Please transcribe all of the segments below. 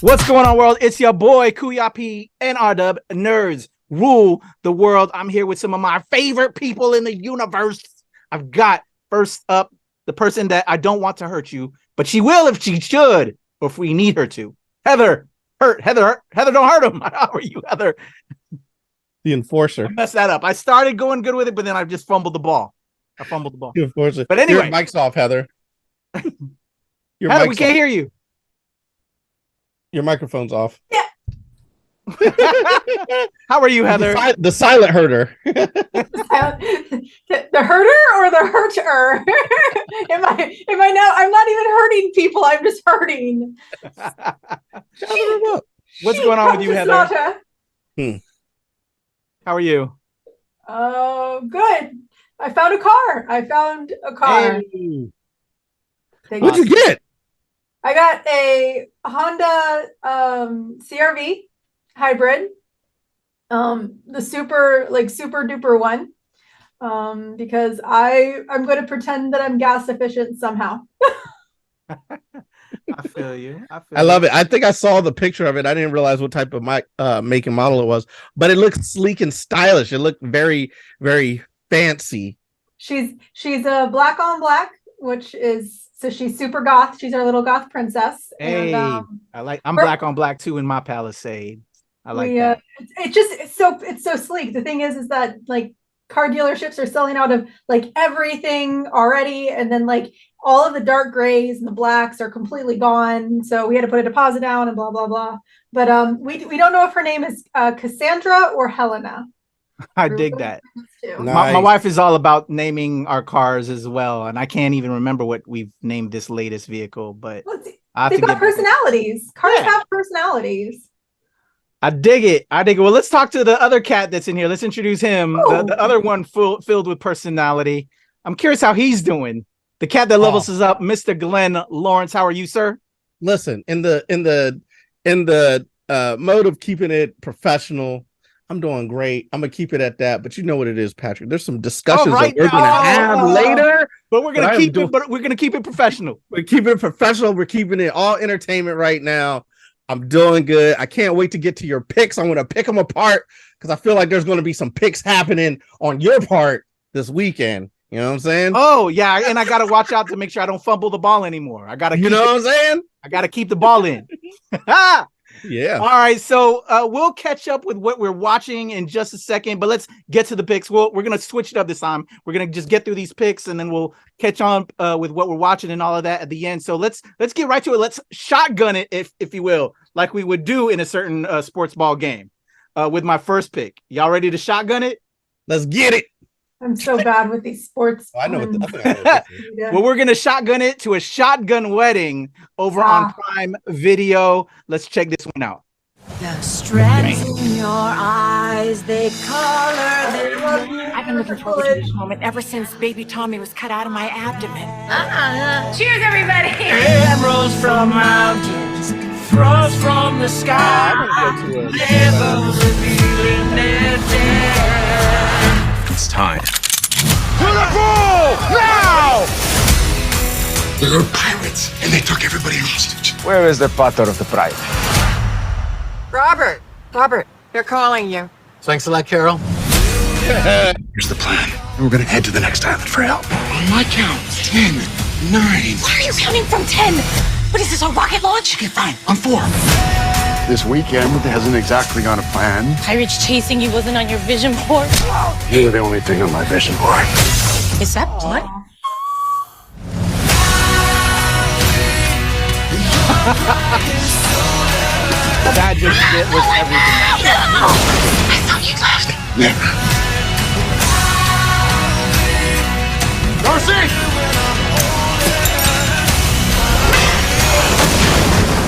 What's going on, world? It's your boy, Kuya P, NRW Nerds Rule the World. I'm here with some of my favorite people in the universe. I've got, first up, the person that I don't want to hurt you, but she will if she should, or if we need her to. Heather, Heather, don't hurt him. How are you, Heather? The enforcer. I messed that up. I started going good with it, but then I just fumbled the ball. The enforcer. But anyway. Your mic's off, Heather. Heather, we can't hear you. Your microphone's off. Yeah. How are you, Heather? The silent herder. The herder or the hurter? Am I now? I'm not even hurting people. I'm just hurting. What's going on with you, Heather? How are you? Oh, good. I found a car. Hey. What'd you get? I got a Honda CRV hybrid, the super duper one, because I'm going to pretend that I'm gas efficient somehow. I feel you. I love it. I think I saw the picture of it. I didn't realize what type of make and model it was, but it looked sleek and stylish. It looked very, very fancy. She's a black on black, which is. So she's super goth. She's our little goth princess. Hey, and, I'm black on black too in my Palisade. I like that. It's so sleek. The thing is that like car dealerships are selling out of like everything already, and then like all of the dark grays and the blacks are completely gone. So we had to put a deposit down and blah blah blah. But we don't know if her name is Cassandra or Helena. I dig that. My wife is all about naming our cars as well, and I can't even remember what we've named this latest vehicle. But they've got personalities. Cars have personalities. I dig it. Well, let's talk to the other cat that's in here. Let's introduce him. The other one filled with personality. I'm curious how he's doing. The cat that levels us up, Mr. Glenn Lawrence. How are you, sir? Listen, in the mode of keeping it professional, I'm doing great. I'm gonna keep it at that, but you know what it is, Patrick. There's some discussions that we're gonna have later, but we're gonna keep it. But we're gonna keep it professional. We're keeping it professional. We're keeping it all entertainment right now. I'm doing good. I can't wait to get to your picks. I'm gonna pick them apart because I feel like there's gonna be some picks happening on your part this weekend. You know what I'm saying? Oh yeah, and I gotta watch out to make sure I don't fumble the ball anymore. I gotta. You know what I'm saying? I gotta keep the ball in. Yeah. All right. So we'll catch up with what we're watching in just a second, but let's get to the picks. We're going to switch it up this time. We're going to just get through these picks and then we'll catch on with what we're watching and all of that at the end. So let's get right to it. Let's shotgun it, if you will, like we would do in a certain sports ball game with my first pick. Y'all ready to shotgun it? Let's get it. I'm so bad with these sports. I know. Well, we're going to shotgun it to a shotgun wedding over on Prime Video. Let's check this one out. The strands in your eyes, they color. I've been looking forward to this moment ever since baby Tommy was cut out of my abdomen. Cheers, everybody! Emeralds from mountains, frost from the sky, never revealing their depth. It's time. To the pool! Now! We were pirates, and they took everybody hostage. Where is the father of the bride? Robert, they're calling you. Thanks a lot, Carol. Here's the plan. We're gonna head to the next island for help. On my count, 10, 9. Why are you counting from 10? What is this, a rocket launch? Okay, fine. On 4. This weekend hasn't exactly gone to plan. Pirates chasing you wasn't on your vision board. You were the only thing on my vision board. Is that blood? That just was everything. No! I thought you left. Never. Darcy!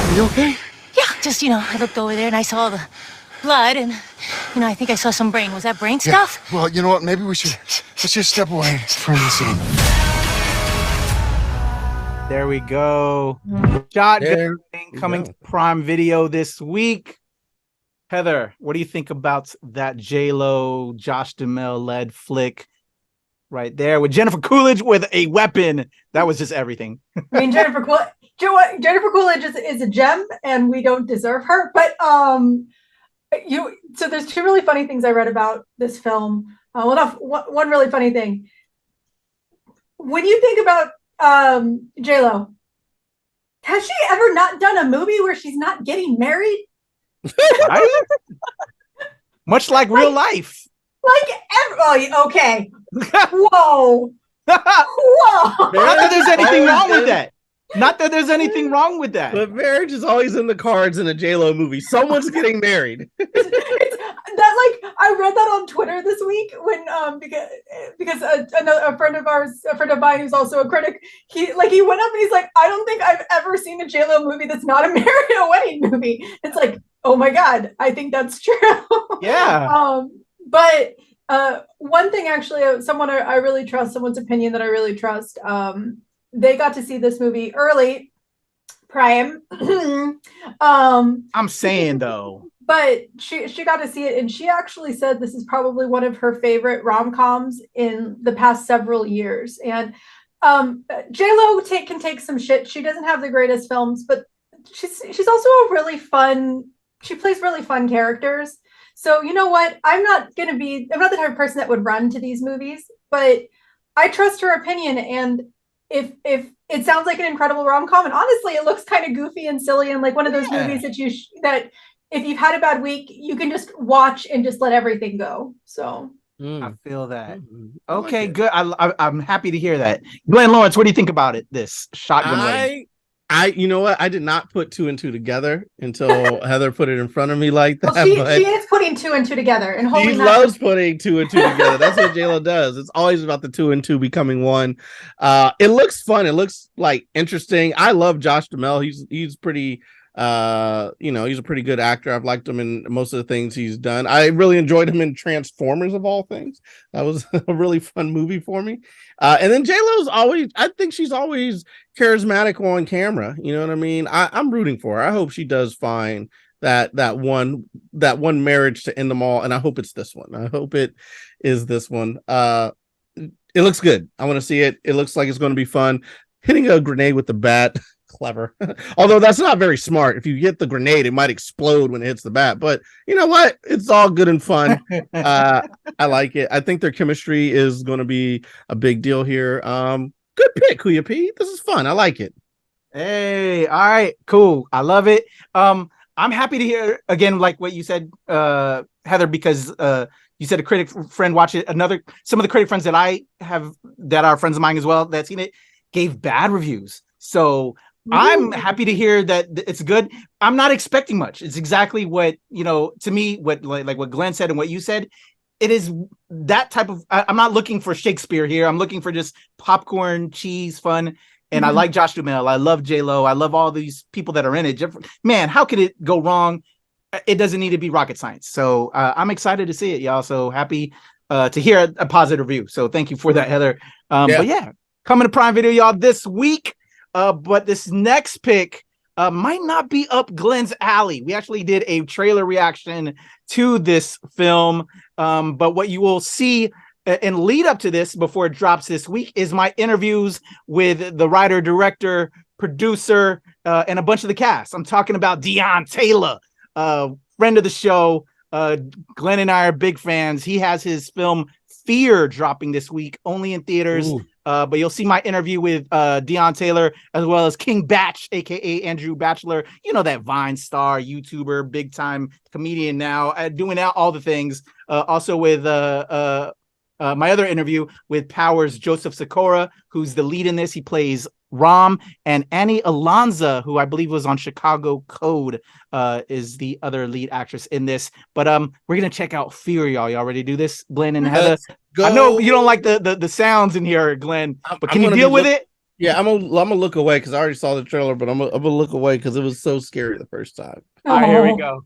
Are you okay? Yeah, just, I looked over there and I saw the blood and, I think I saw some brain. Was that brain stuff? Well, you know what? Maybe let's just step away from the scene. There we go. Shotgun coming to Prime Video this week. Heather, what do you think about that J-Lo, Josh Duhamel led flick right there with Jennifer Coolidge with a weapon? That was just everything. I mean, Jennifer Coolidge, Jennifer Coolidge is a gem, and we don't deserve her. But so there's two really funny things I read about this film. One really funny thing. When you think about J-Lo, has she ever not done a movie where she's not getting married? Right? Much like real life. Okay. Whoa. Whoa. Not that there's anything wrong with that. Not that there's anything wrong with that. But marriage is always in the cards in a J-Lo movie. Someone's getting married. I read that on Twitter this week when because a friend of mine who's also a critic, he went up and he's like, I don't think I've ever seen a J-Lo movie that's not a wedding movie. It's like, oh my God, I think that's true. Yeah. But one thing actually, someone I really trust, someone's opinion that I really trust, they got to see this movie early, Prime. I'm saying though. But she got to see it, and she actually said this is probably one of her favorite rom-coms in the past several years. And J-Lo can take some shit. She doesn't have the greatest films, but she's also a really fun. She plays really fun characters. So you know what? I'm not the type of person that would run to these movies, but I trust her opinion. And if it sounds like an incredible rom-com, and honestly, it looks kind of goofy and silly and like one of those movies that if you've had a bad week, you can just watch and just let everything go. So I feel that. Okay, good. I'm happy to hear that. Glenn Lawrence, what do you think about it? This shotgun wedding? You know what? I did not put two and two together until Heather put it in front of me like that. Well, she is putting two and two together, and she loves putting two and two together. That's what J-Lo does. It's always about the two and two becoming one. It looks fun. It looks like interesting. I love Josh Duhamel. He's pretty. He's a pretty good actor. I've liked him in most of the things he's done. I really enjoyed him in Transformers of all things. That was a really fun movie for me. And then J-Lo's I think she's always charismatic on camera. You know what I mean? I'm rooting for her. I hope she does find that one marriage to end them all. And I hope it's this one. I hope it is this one. It looks good. I want to see it. It looks like it's going to be fun. Hitting a grenade with the bat. Clever. Although that's not very smart. If you hit the grenade, it might explode when it hits the bat. But you know what? It's all good and fun. I like it. I think their chemistry is going to be a big deal here. Good pick, Kuya P. This is fun. I like it. Hey, all right, cool. I love it. I'm happy to hear again, like what you said, Heather, because you said a critic friend watched it. Some of the critic friends that I have that are friends of mine as well that seen it gave bad reviews. So I'm happy to hear that it's good. I'm not expecting much. It's exactly what, to me, what like what Glenn said and what you said. It is that type of, I'm not looking for Shakespeare here. I'm looking for just popcorn, cheese, fun. And I like Josh Duhamel. I love J-Lo. I love all these people that are in it. Man, how could it go wrong? It doesn't need to be rocket science. So I'm excited to see it, y'all. So happy to hear a positive review. So thank you for that, Heather. But yeah, coming to Prime Video, y'all, this week. But this next pick might not be up Glenn's alley. We actually did a trailer reaction to this film. But what you will see and lead up to this before it drops this week is my interviews with the writer, director, producer, and a bunch of the cast. I'm talking about Deon Taylor, friend of the show. Glenn and I are big fans. He has his film Fear dropping this week, only in theaters. But you'll see my interview with Deon Taylor, as well as King Batch, aka Andrew Batchelor. You know, that Vine star, YouTuber, big time comedian now, doing all the things. Also with my other interview with Powers Joseph Sikora, who's the lead in this. He plays Rom, and Annie Alonza, who I believe was on Chicago Code, is the other lead actress in this. But we're gonna check out Fear, y'all. Y'all ready to do this, Glenn and Heather? I know you don't like the sounds in here, Glenn, but can you deal with it? Yeah, I'm gonna look away because I already saw the trailer, but I'm gonna look away because it was so scary the first time. All right, here we go.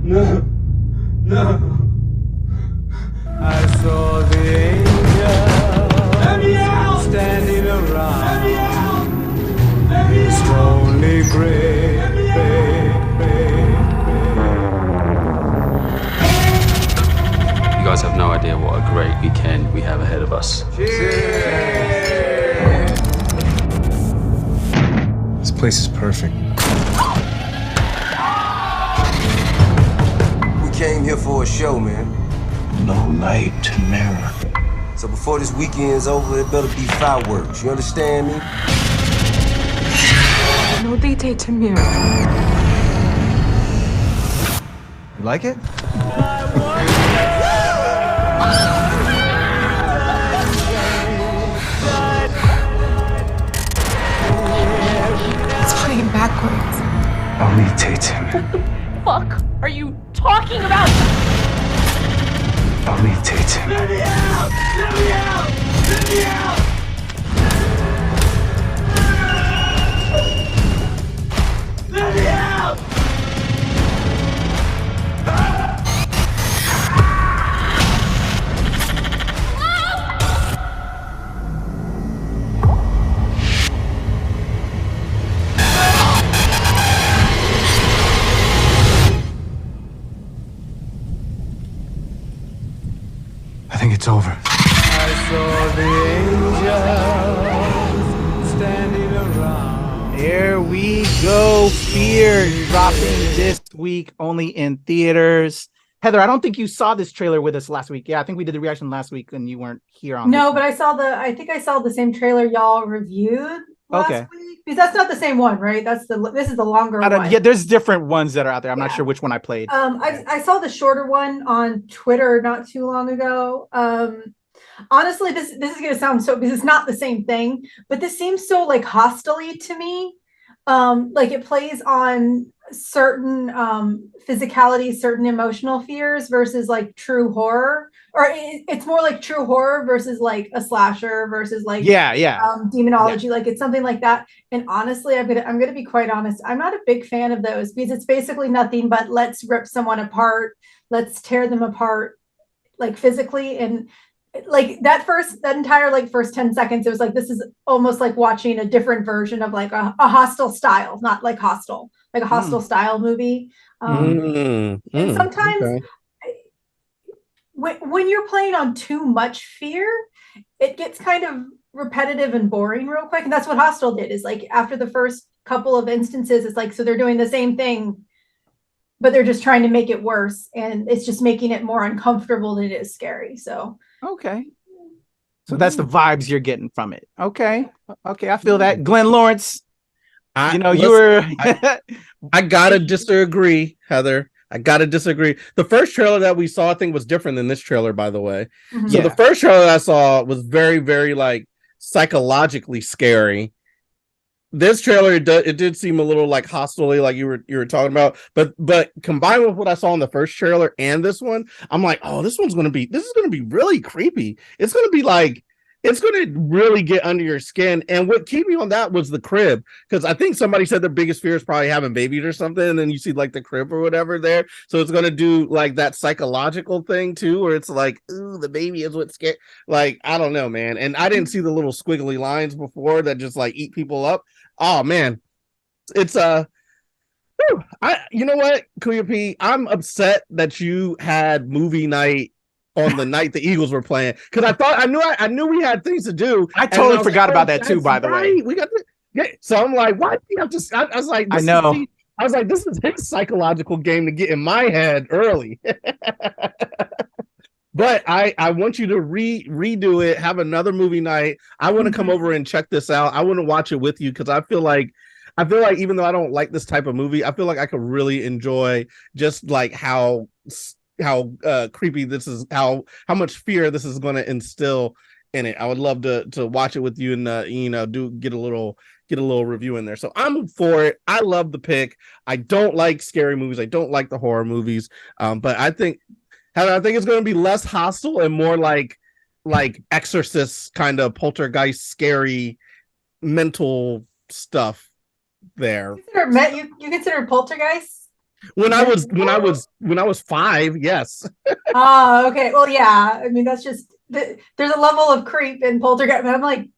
No. I saw the angel standing around. It's only gray. This place is perfect. We came here for a show, man. No light mirror. So before this weekend's over, it better be fireworks. You understand me? No dite to mirror. You like it? It's playing backwards. I'll meditate him. Fuck are you talking about? I'll meditate him. Let me out! Let me out! Let me out! Let me out! I think it's over. I saw the angels standing around. There we go. Fear dropping this week only in theaters. Heather, I don't think you saw this trailer with us last week. Yeah, I think we did the reaction last week and you weren't here on. No, but I think I saw the same trailer y'all reviewed last week. Because that's not the same one, right? This is the longer one. Yeah, there's different ones that are out there. I'm not sure which one I played. I saw the shorter one on Twitter not too long ago. Honestly, this is gonna sound so, because it's not the same thing, but this seems so like hostile-y to me. Like it plays on certain physicality, certain emotional fears versus like true horror, or it's more like true horror versus like a slasher versus like demonology. Like it's something like that. And honestly, I'm gonna be quite honest, I'm not a big fan of those, because it's basically nothing but let's rip someone apart, let's tear them apart like physically. And like that entire like first 10 seconds, it was like, this is almost like watching a different version of like a Hostile style, not like Hostile, like a Hostile style movie. And sometimes when you're playing on too much fear, it gets kind of repetitive and boring real quick. And that's what Hostile did, is like after the first couple of instances, it's like, so they're doing the same thing, but they're just trying to make it worse. And it's just making it more uncomfortable than it is scary. So okay. So that's the vibes you're getting from it. Okay. I feel that. Glenn Lawrence, I gotta disagree, Heather. I gotta disagree. The first trailer that we saw, I think, was different than this trailer, by the way. Mm-hmm. So the first trailer I saw was very, very like psychologically scary. This trailer, it did seem a little like hostile-y, like you were talking about, but combined with what I saw in the first trailer and this one, I'm like, oh, this is gonna be really creepy. It's gonna be like, it's gonna really get under your skin. And what kept me on that was the crib, because I think somebody said their biggest fear is probably having babies or something, and then you see like the crib or whatever there. So it's gonna do like that psychological thing too, where it's like, ooh, the baby is what's scared. Like, I don't know, man. And I didn't see the little squiggly lines before that just like eat people up. Oh man, it's you know what, Kuya P, I'm upset that you had movie night on the night the Eagles were playing, because I knew we had things to do. I totally forgot about that too, by the way. We got so I'm like, why do you have to? I was like, I know. I was like, this is his psychological game to get in my head early. But I want you to redo it, have another movie night. I want to come over and check this out. I want to watch it with you, because I feel like even though I don't like this type of movie, I feel like I could really enjoy just like how creepy this is, how much fear this is going to instill in it. I would love to watch it with you and get a little review in there. So I'm for it. I love the pick. I don't like scary movies. I don't like the horror movies. But I think it's going to be less hostile and more like Exorcist kind of poltergeist, scary mental stuff there. You consider poltergeist? When I was 5, yes. Oh, okay. Well, yeah. I mean, that's just there's a level of creep in poltergeist. But I'm like,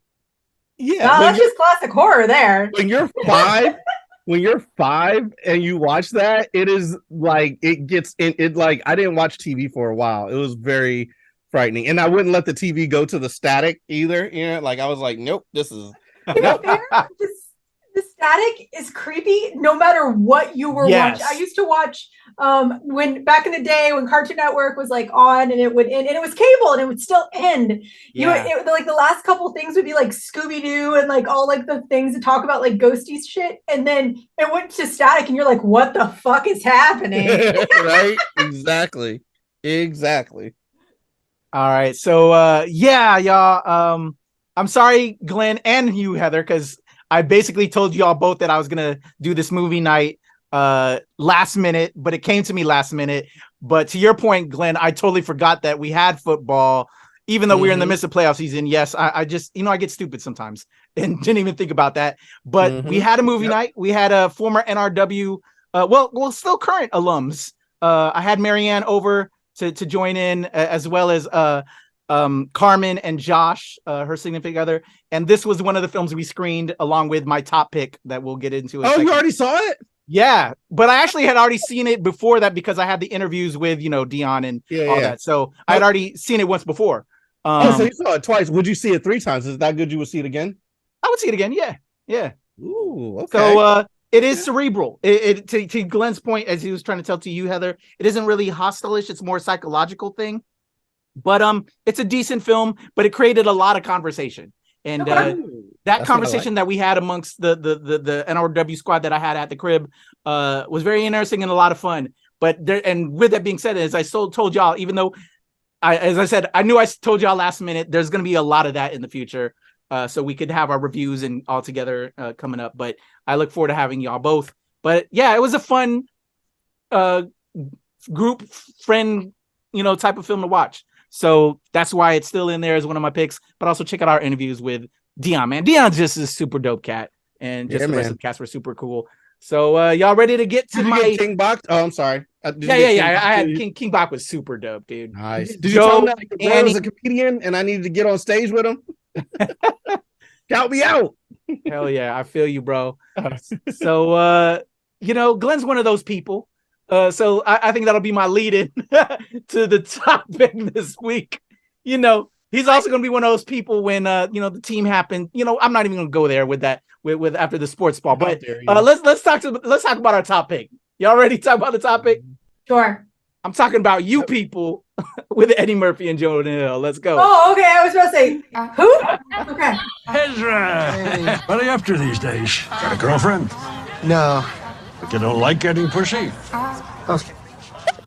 yeah, that's just classic horror there. When you're 5. When you're 5 and you watch that, it is like it gets in it. Like, I didn't watch TV for a while. It was very frightening. And I wouldn't let the TV go to the static either. You know, like I was like, nope, this is. Nope. The static is creepy no matter what you were watching. I used to watch when back in the day when Cartoon Network was like on and it would end, and it was cable and it would still end. Like the last couple things would be like Scooby-Doo and like all like the things that talk about like ghosty shit, and then it went to static and you're like, what the fuck is happening? Right? Exactly. All right. So y'all. I'm sorry, Glenn and you, Heather, because I basically told y'all both that I was gonna do this movie night last minute, but it came to me last minute. But to your point, Glenn, I totally forgot that we had football, even though we were in the midst of playoff season. Yes, I just, I get stupid sometimes and didn't even think about that. But we had a movie night. We had a former NRW, still current alums. I had Marianne over to join in, as well as Carmen and Josh, her significant other, and this was one of the films we screened along with my top pick that we'll get into. You already saw it? Yeah, but I actually had already seen it before that because I had the interviews with Dion and all that, so I had already seen it once before. So you saw it twice. Would you see it 3 times? Is that good? You would see it again? I would see it again. Yeah. Ooh, okay. So it is cerebral. It to Glenn's point, as he was trying to tell to you, Heather, it isn't really hostile-ish. It's more a psychological thing. But it's a decent film, but it created a lot of conversation. And that conversation that we had amongst the NRW squad that I had at the crib was very interesting and a lot of fun. But and with that being said, as I told y'all, even though as I said, I knew I told y'all last minute, there's going to be a lot of that in the future. So we could have our reviews and all together coming up. But I look forward to having y'all both. But yeah, it was a fun group friend, type of film to watch. So that's why it's still in there as one of my picks. But also check out our interviews with Dion, man. Dion's just a super dope cat. And just the rest of the cast were super cool. So y'all ready to get to my King Bach? Oh, I'm sorry. I had King Bach was super dope, dude. Nice. Did you tell him that I was a comedian and I needed to get on stage with him? Count me out. Hell yeah, I feel you, bro. So Glenn's one of those people. So I think that'll be my lead-in to the topic this week. He's also going to be one of those people when the team happened. I'm not even going to go there with that with after the sports ball. But let's talk about our topic. Y'all ready to talk about the topic? Sure. I'm talking about you people with Eddie Murphy and Jonah Hill. Let's go. Oh, okay. I was about to say who? Okay. Ezra, what are you up to these days? Got a girlfriend? No. You don't like getting pussy? Okay.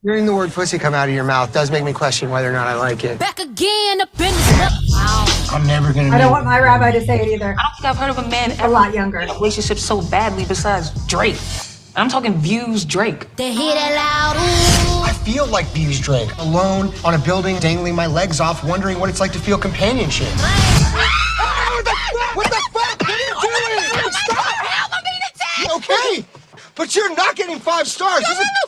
Hearing the word pussy come out of your mouth does make me question whether or not I like it. Back again up in the I'm never gonna. I don't want my rabbi to say it either. I don't think I've heard of a man a lot younger. A relationship so badly besides Drake. I'm talking Views Drake. They hear that loud. I feel like Views Drake, alone on a building, dangling my legs off, wondering what it's like to feel companionship. What the fuck? What are you doing? Stop! Help me to death! You okay? But you're not getting 5 stars.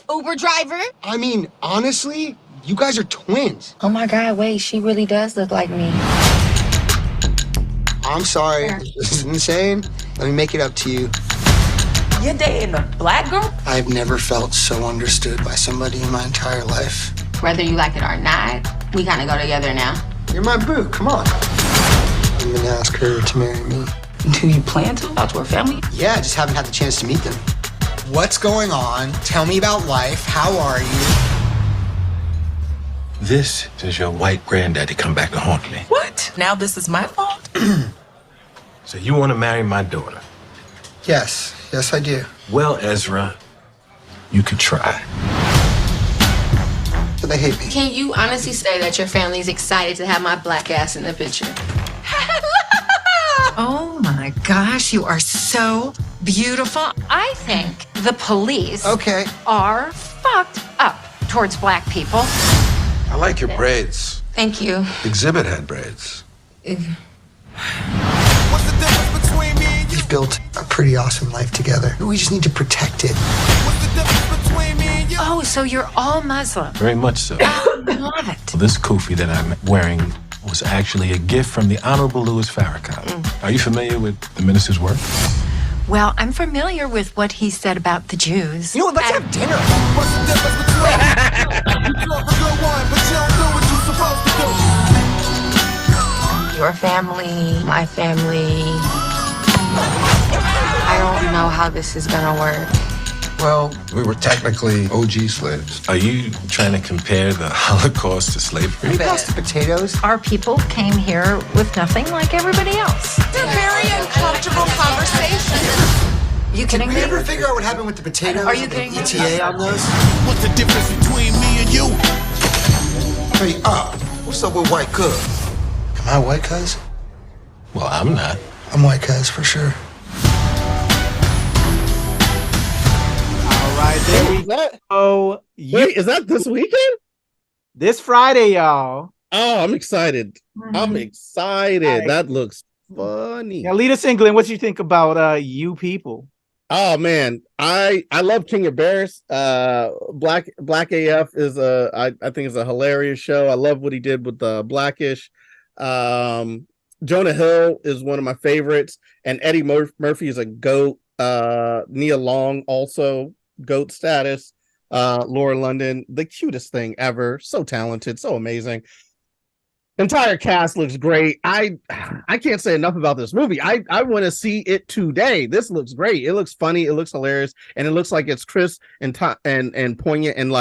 Uber driver. I mean, honestly, you guys are twins. Oh my God, wait, she really does look like me. I'm sorry. This is insane. Let me make it up to you. You're dating a black girl? I've never felt so understood by somebody in my entire life. Whether you like it or not, we kind of go together now. You're my boo, come on. I'm gonna ask her to marry me. Do you plan to? Out to her family? Yeah, I just haven't had the chance to meet them. What's going on? Tell me about life. How are you? This is your white granddaddy come back to haunt me. What? Now this is my fault? So you want to marry my daughter? Yes, I do. Well, Ezra, you could try. But they hate me. Can you honestly say that your family's excited to have my black ass in the picture? Oh my gosh, you are so beautiful. I think the police are fucked up towards black people. I like your braids. Thank you. Exhibit had braids. We've built a pretty awesome life together. We just need to protect it. Oh, so you're all Muslim. Very much so. I love it. This kufi that I'm wearing was actually a gift from the Honorable Louis Farrakhan. Are you familiar with the minister's work? Well, I'm familiar with what he said about the Jews. You know what, let's have dinner. What's the difference between you talk a good one, but you don't do what you're supposed to do? family, my family. I don't know how this is gonna work. Well, we were technically OG slaves. Are you trying to compare the Holocaust to slavery? You pass the potatoes. Our people came here with nothing like everybody else. They're very uncomfortable conversations. You kidding Did me? we ever figure out what happened with the potatoes? Are you and kidding the me? ETA on those? What's the difference between me and you? Hey, what's up with white cuz? Am I white cuz? Well, I'm not. I'm white cuz for sure. All right, there we go. Wait, is that this weekend? This Friday, y'all. Oh, I'm excited. I'm excited. Right. That looks funny. Now, lead us in, Glenn. What do you think about You People? Oh man, I love King of Bears. Black AF is I think is a hilarious show. I love what he did with the Blackish. Jonah Hill is one of my favorites, and Eddie Murphy is a goat. Nia Long also goat status. Laura London, the cutest thing ever. So talented, so amazing. Entire cast looks great. I can't say enough about this movie. I want to see it today. This looks great. It looks funny. It looks hilarious, and it looks like it's crisp and poignant and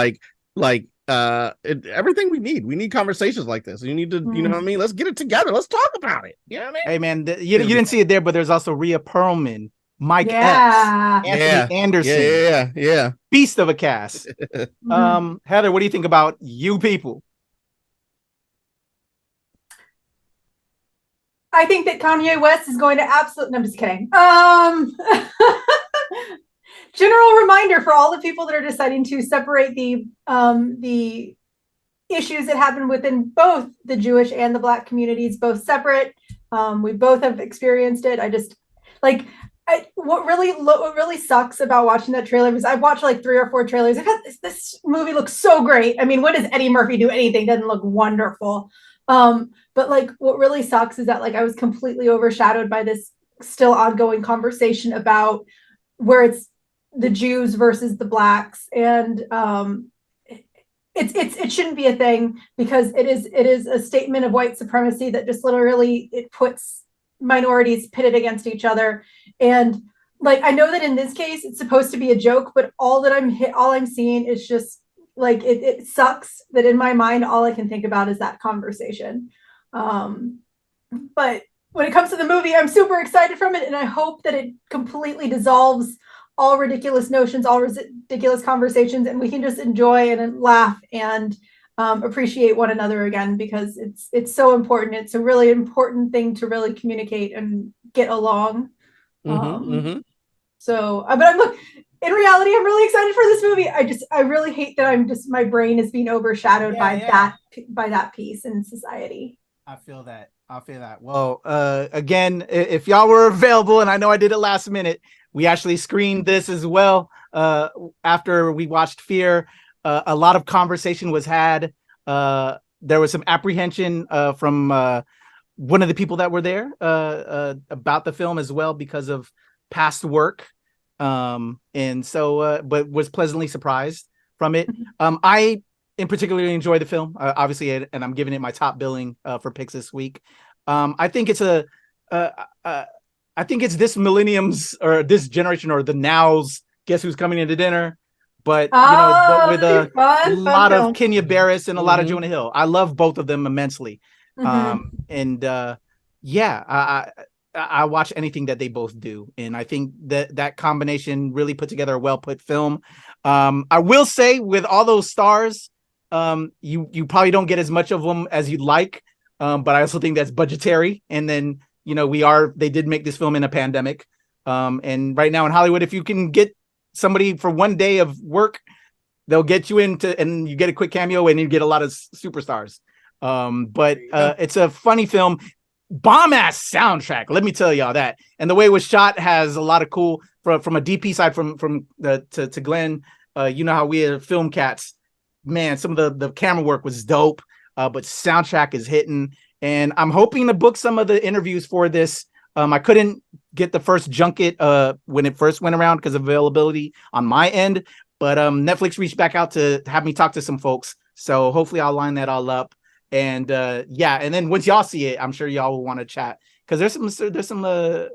everything we need. We need conversations like this. You need to, you know what I mean? Let's get it together. Let's talk about it. You know what I mean? Hey man, you didn't see it there, but there's also Rhea Perlman, Mike Yeah. Epps, Anthony Anderson. Yeah. Beast of a cast. Heather, what do you think about You People? I think that Kanye West is going to absolutely. No, I'm just kidding. General reminder for all the people that are deciding to separate the issues that happen within both the Jewish and the Black communities, both separate. We both have experienced it. I just what really sucks about watching that trailer is I've watched like 3 or 4 trailers. I thought this movie looks so great. I mean, when does Eddie Murphy do anything? Doesn't look wonderful. But like what really sucks is that like I was completely overshadowed by this still ongoing conversation about where it's the Jews versus the Blacks, and it shouldn't be a thing because it is a statement of white supremacy that just literally it puts minorities pitted against each other. And like I know that in this case it's supposed to be a joke, but all I'm seeing is just like it sucks that in my mind all I can think about is that conversation. But when it comes to the movie, I'm super excited from it, and I hope that it completely dissolves all ridiculous notions, all ridiculous conversations, and we can just enjoy and laugh and appreciate one another again, because it's so important. It's a really important thing to really communicate and get along. So, but look, in reality, I'm really excited for this movie. I really hate that my brain is being overshadowed by that piece in society. I feel that. Well, again, if y'all were available, and I know I did it last minute, we actually screened this as well. After we watched Fear, a lot of conversation was had. There was some apprehension from one of the people that were there about the film as well because of past work. And so, but was pleasantly surprised from it. I in particularly enjoy the film, obviously, and I'm giving it my top billing for picks this week. I think it's I think it's this millennium's or this generation or the now's Guess Who's Coming Into Dinner, but but with a lot of Kenya Barris and a lot of Jonah Hill. I love both of them immensely. I watch anything that they both do, and I think that combination really put together a well put film. I will say, with all those stars, you probably don't get as much of them as you'd like, but I also think that's budgetary. And then they did make this film in a pandemic, and right now in Hollywood, if you can get somebody for one day of work, they'll get you into, and you get a quick cameo, and you get a lot of superstars. But it's a funny film. Bomb ass soundtrack, let me tell y'all that. And the way it was shot has a lot of cool from a DP side to Glenn. You know how we are film cats, man. Some of the camera work was dope, but soundtrack is hitting. And I'm hoping to book some of the interviews for this. I couldn't get the first junket when it first went around because of availability on my end, but Netflix reached back out to have me talk to some folks. So hopefully I'll line that all up. And and then once y'all see it, I'm sure y'all will want to chat, because there's some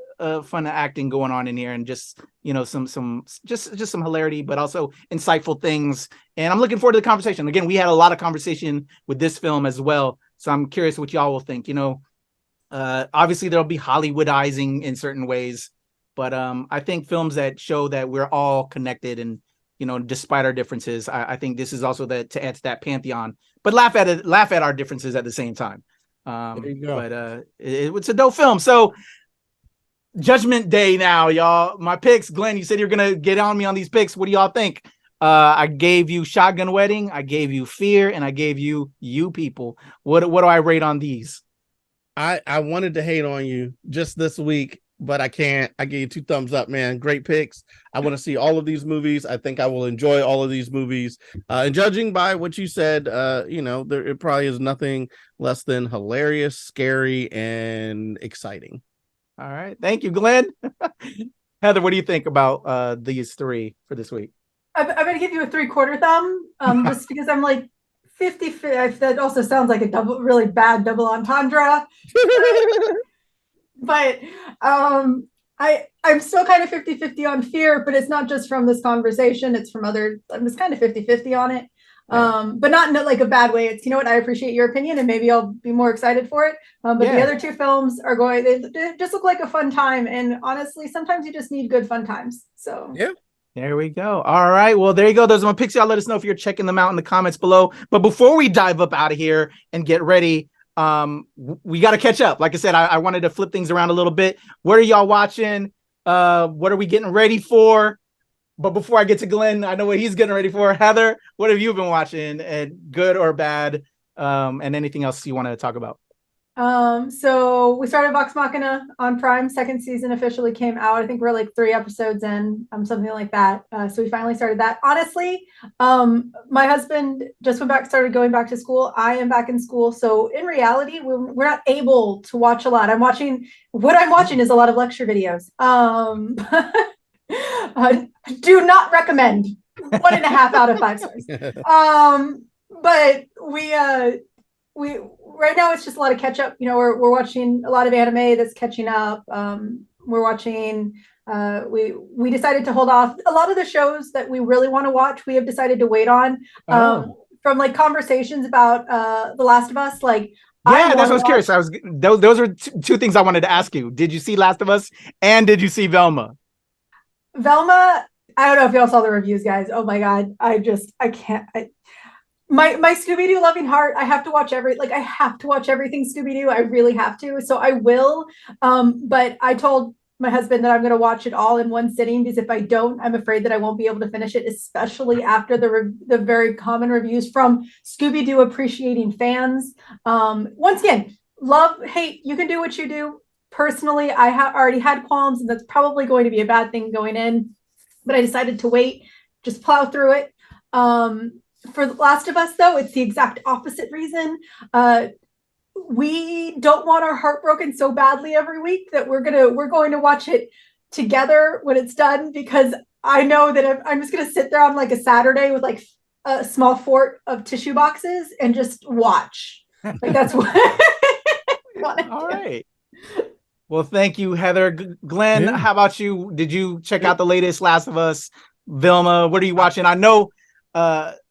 fun acting going on in here, and just some hilarity, but also insightful things. And I'm looking forward to the conversation. Again, we had a lot of conversation with this film as well, so I'm curious what y'all will think. Obviously there'll be Hollywoodizing in certain ways, but I think films that show that we're all connected, and despite our differences, I think this is also to add to that pantheon, but laugh at our differences at the same time. There you go. But it's a dope film. So Judgment Day now, y'all. My picks, Glenn, you said you're gonna get on me on these picks. What do y'all think? I gave you Shotgun Wedding, I gave you Fear, and I gave you You People. What do I rate on these? I wanted to hate on you just this week, but I can't. I gave you 2 thumbs up, man. Great picks. I want to see all of these movies. I think I will enjoy all of these movies. And judging by what you said, it probably is nothing less than hilarious, scary, and exciting. All right. Thank you, Glenn. Heather, what do you think about these 3 for this week? I'm going to give you a 3/4 thumb, just because I'm like 50. That also sounds like a really bad double entendre. But I'm still kind of 50-50 on Fear, but it's not just from this conversation. It's from other. I'm just kind of 50-50 on it. But not in like a bad way. It's, I appreciate your opinion, and maybe I'll be more excited for it. But the other 2 films are they just look like a fun time. And honestly, sometimes you just need good fun times. So yeah. There we go. All right. Well, there you go. Those are my picks. Y'all let us know if you're checking them out in the comments below. But before we dive up out of here and get ready, we got to catch up. Like I said, I wanted to flip things around a little bit. What are y'all watching? What are we getting ready for? But before I get to Glenn, I know what he's getting ready for. Heather, what have you been watching, and good or bad? And anything else you want to talk about? So we started Vox Machina on Prime. 2nd season officially came out. I think we're like 3 episodes in, something like that. So we finally started that. Honestly, my husband just started going back to school. I am back in school. So in reality, we're not able to watch a lot. What I'm watching is a lot of lecture videos. Do not recommend. 1.5 out of 5 stars. But we right now it's just a lot of catch up. We're watching a lot of anime that's catching up. We're watching. We decided to hold off a lot of the shows that we really want to watch. We have decided to wait on from like conversations about The Last of Us. Like, that's what I was curious. Those are 2 things I wanted to ask you. Did you see Last of Us, and did you see Velma? Velma, I don't know if y'all saw the reviews, guys. Oh my God. I can't. My Scooby-Doo loving heart, I have to watch everything Scooby-Doo. I really have to. So I will. But I told my husband that I'm going to watch it all in one sitting, because if I don't, I'm afraid that I won't be able to finish it, especially after the very common reviews from Scooby-Doo appreciating fans. Once again, love, hate, you can do what you do. Personally, I already had qualms, and that's probably going to be a bad thing going in, but I decided to wait, just plow through it. For The Last of Us, though, it's the exact opposite reason. We don't want our heart broken so badly every week that we're going to watch it together when it's done, because I know that I'm just going to sit there on like a Saturday with like a small fort of tissue boxes and just watch. Like, that's what we want to do. All right. Well, thank you, Heather. Glenn, how about you? Did you check out the latest Last of Us? Vilma, what are you watching? I know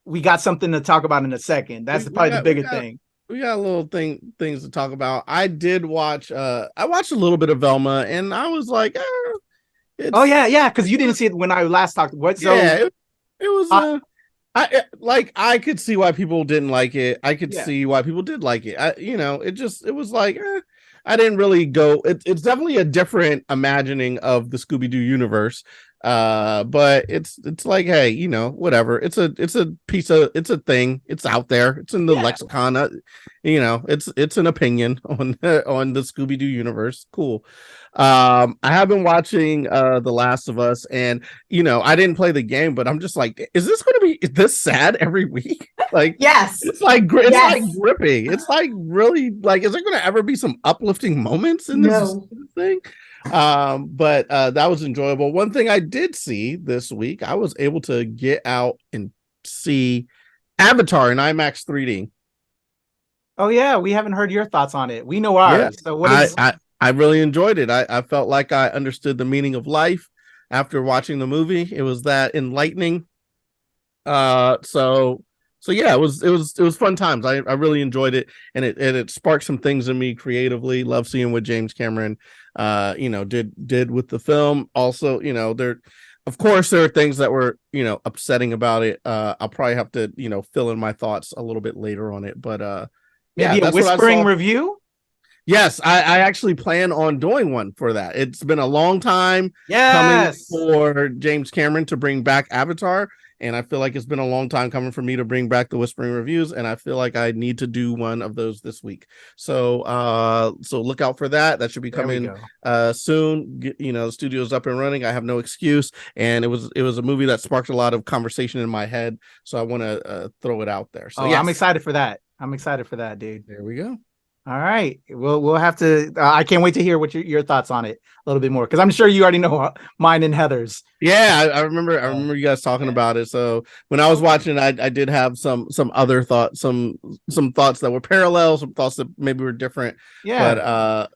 we got something to talk about in a second. That's probably the bigger thing. We got a little things to talk about. I did watch. I watched a little bit of Velma, and I was like, because you didn't see it when I last talked. What? So it was. I could see why people didn't like it. I could see why people did like it. It was like. I didn't really go. It's definitely a different imagining of the Scooby-Doo universe. But it's like, hey, whatever. It's a thing. It's out there. It's in the lexicon. It's an opinion on the Scooby-Doo universe. Cool. I have been watching The Last of Us, and I didn't play the game, but I'm just like, is this sad every week? Like, yes, it's like gripping. It's like really like, is there going to ever be some uplifting moments in this thing? But that was enjoyable. One thing I did see this week, I was able to get out and see Avatar in IMAX 3D. Oh yeah, we haven't heard your thoughts on it. We know ours. Yeah, So what is? I really enjoyed it. I felt like I understood the meaning of life after watching the movie. It was that enlightening. So yeah, it was fun times. I really enjoyed it, and it sparked some things in me creatively. Love seeing what James Cameron did with the film. Also, of course there are things that were upsetting about it. I'll probably have to fill in my thoughts a little bit later on it, but maybe a whispering review. Yes, I actually plan on doing one for that. It's been a long time coming for James Cameron to bring back Avatar. And I feel like it's been a long time coming for me to bring back the Whispering Reviews, and I feel like I need to do one of those this week. So look out for that. That should be coming soon. The studio's up and running. I have no excuse, and it was a movie that sparked a lot of conversation in my head. So I want to throw it out there. So I'm excited for that. I'm excited for that, dude. There we go. All right, we'll have to. I can't wait to hear what your thoughts on it a little bit more, because I'm sure you already know mine and Heather's. Yeah, I remember you guys talking about it. So when I was watching, I did have some other thoughts, some thoughts that were parallel, some thoughts that maybe were different. Yeah. But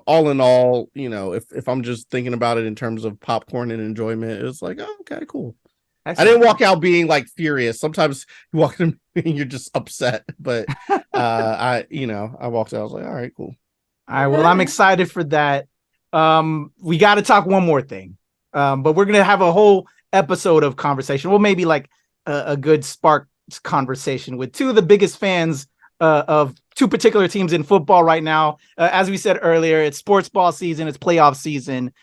all in all, if I'm just thinking about it in terms of popcorn and enjoyment, it's like, oh, okay, cool. Excellent. I didn't walk out being like furious. Sometimes you walk in and you're just upset, but I walked out. I was like, all right, cool. All right, well, I'm excited for that. We got to talk one more thing, but we're gonna have a whole episode of conversation. Well, maybe like a good spark conversation with two of the biggest fans of two particular teams in football right now. As we said earlier, it's sports ball season, it's playoff season.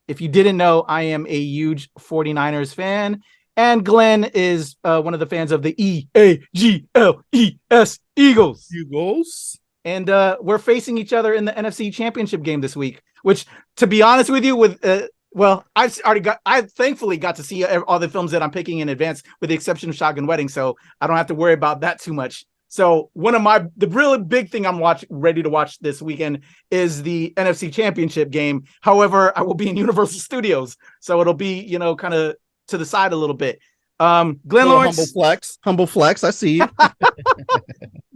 If you didn't know, I am a huge 49ers fan, and Glenn is one of the fans of the EAGLES Eagles. And we're facing each other in the NFC Championship game this week, which, to be honest with you, I thankfully got to see all the films that I'm picking in advance, with the exception of Shotgun Wedding, so I don't have to worry about that too much. So the really big thing I'm ready to watch this weekend is the NFC Championship game. However, I will be in Universal Studios, so it'll be, kind of to the side a little bit. Glenn Lawrence, humble flex. I see you.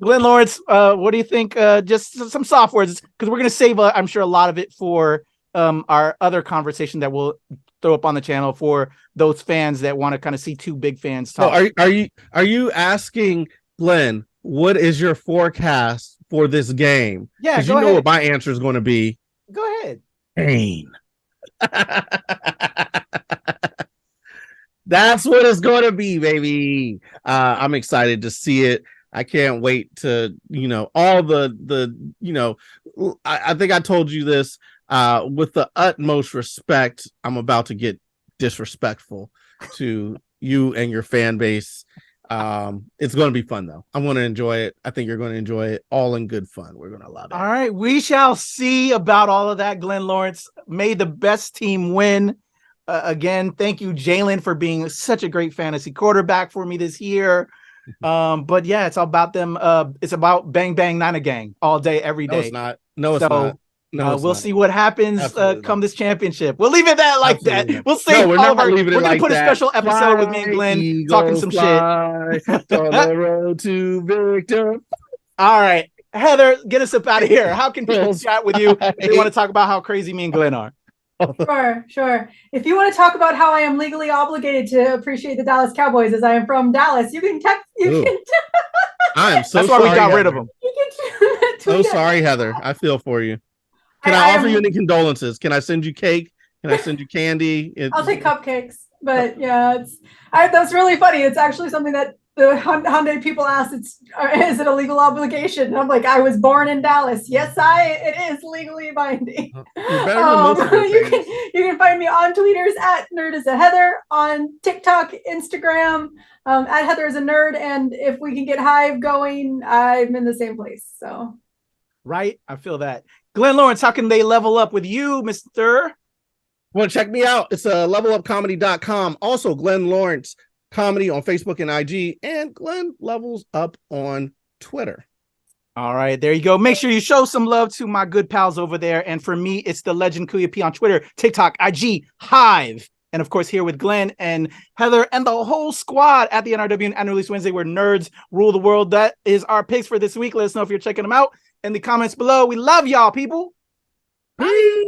Glenn Lawrence, what do you think? Just some soft words, because we're going to save, I'm sure, a lot of it for our other conversation that we'll throw up on the channel for those fans that want to kind of see two big fans talk. So are you asking Glenn, what is your forecast for this game? Yeah, because you know what my answer is going to be. Go ahead. Pain. That's what it's going to be, baby. I'm excited to see it. I can't wait to, all the I think I told you this, with the utmost respect, I'm about to get disrespectful to you and your fan base. It's going to be fun, though. I'm going to enjoy it. I think you're going to enjoy it, all in good fun. We're going to love it. All right. We shall see about all of that, Glenn Lawrence. May the best team win. Again, thank you, Jalen, for being such a great fantasy quarterback for me this year. But yeah, it's all about them. It's about bang, bang, Niner gang all day, every day. No, it's not. No, it's not. No, we'll see what happens come this championship. We'll leave it like Absolutely that. We'll save we're all of our. We're going to put a special episode with me and Glenn talking some shit. On the road to victory. All right, Heather, get us up out of here. How can people chat with you if they want to talk about how crazy me and Glenn are? Sure. If you want to talk about how I am legally obligated to appreciate the Dallas Cowboys, as I am from Dallas, you can text. I am so That's sorry. That's why we got rid of them. So sorry, Heather. I feel for you. Can I offer you any condolences? Can I send you cake? Can I send you candy? I'll take cupcakes. But yeah, that's really funny. It's actually something that the Hyundai people asked. Is it a legal obligation? And I'm like, I was born in Dallas. Yes, it is legally binding. You can find me on tweeters at NerdIsAHeather, on TikTok, Instagram, at Heather is a Nerd. And if we can get Hive going, I'm in the same place. So, right, I feel that. Glenn Lawrence, how can they level up with you, Mr.? Well, check me out. It's levelupcomedy.com. Also, Glenn Lawrence Comedy on Facebook and IG, and Glenn Levels Up on Twitter. All right, there you go. Make sure you show some love to my good pals over there. And for me, it's the legend Kuya P on Twitter, TikTok, IG, Hive, and of course here with Glenn and Heather and the whole squad at the NRW and Release Wednesday, where nerds rule the world. That is our picks for this week. Let us know if you're checking them out in the comments below. We love y'all, people. Bye.